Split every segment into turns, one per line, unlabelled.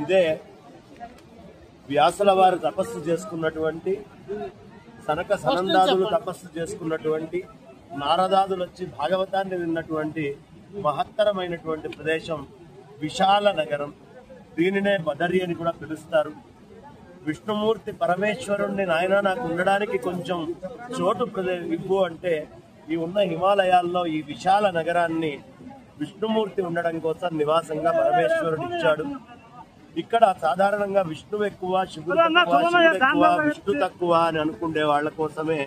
ఇదే వ్యాసుల వారు తపస్సు చేసుకున్నటువంటి, సనక సనందాదులు తపస్సు చేసుకున్నటువంటి, నారదాదులు వచ్చి భాగవతాన్ని విన్నటువంటి మహత్తరమైనటువంటి ప్రదేశం విశాల నగరం. దీనినే బదరి అని కూడా పిలుస్తారు. విష్ణుమూర్తి పరమేశ్వరుణ్ణి నాయన నాకు ఉండడానికి కొంచెం చోటు ఇవ్వు అంటే ఈ ఉన్న హిమాలయాల్లో ఈ విశాల నగరాన్ని విష్ణుమూర్తి ఉండడం కోసం నివాసంగా పరమేశ్వరుడు ఇచ్చాడు. ఇక్కడ సాధారణంగా విష్ణువు ఎక్కువ, శివుడు తక్కువ, శివుడు ఎక్కువ, విష్ణు తక్కువ అని అనుకునే వాళ్ళ కోసమే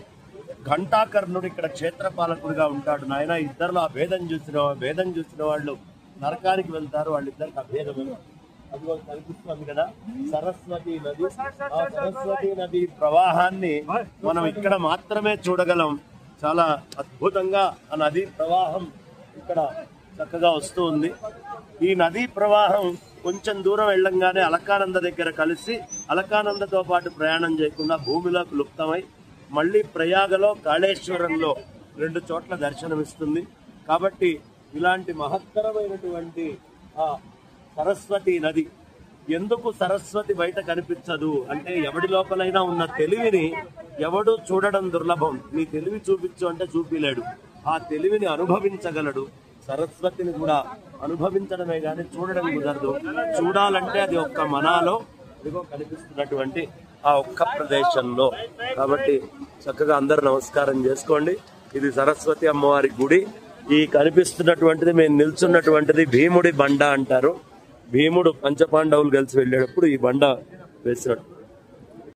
ఘంటాకర్ణుడు ఇక్కడ క్షేత్రపాలకుడిగా ఉంటాడు. నాయన ఇద్దరులో ఆ భేదం చూసిన వాళ్ళు నరకానికి వెళ్తారు, వాళ్ళిద్దరికి అభేదం. అదిగో కనిపిస్తుంది కదా సరస్వతి నది. ఆ సరస్వతి నది ప్రవాహాన్ని మనం ఇక్కడ మాత్రమే చూడగలం. చాలా అద్భుతంగా ఆ నదీ ప్రవాహం ఇక్కడ చక్కగా వస్తూ ఉంది. ఈ నదీ ప్రవాహం కొంచెం దూరం వెళ్ళంగానే అలకానంద దగ్గర కలిసి అలకానందతో పాటు ప్రయాణం చేయకుండా భూమిలోకి లుప్తమై మళ్ళీ ప్రయాగలో కాళేశ్వరంలో 2 చోట్ల దర్శనమిస్తుంది. కాబట్టి ఇలాంటి మహత్తరమైనటువంటి ఆ సరస్వతి నది ఎందుకు సరస్వతి బయట కనిపించదు అంటే ఎవడి లోపలైనా ఉన్న తెలివిని ఎవడు చూడడం దుర్లభం. నీ తెలివి చూపించు అంటే చూపిలేడు, ఆ తెలివిని అనుభవించగలడు. సరస్వతిని కూడా అనుభవించడమే గాని చూడడం కుదరదు. చూడాలంటే అది ఒక్క మనాలో ఇదిగో కనిపిస్తున్నటువంటి ఆ ఒక్క ప్రదేశంలో. కాబట్టి చక్కగా అందరు నమస్కారం చేసుకోండి. ఇది సరస్వతి అమ్మవారి గుడి. ఈ కనిపిస్తున్నటువంటిది మేము నిల్చున్నటువంటిది భీముడి బండ అంటారు. భీముడు పంచపాండవులు కలిసి వెళ్ళేటప్పుడు ఈ బండ వేసినట్టు.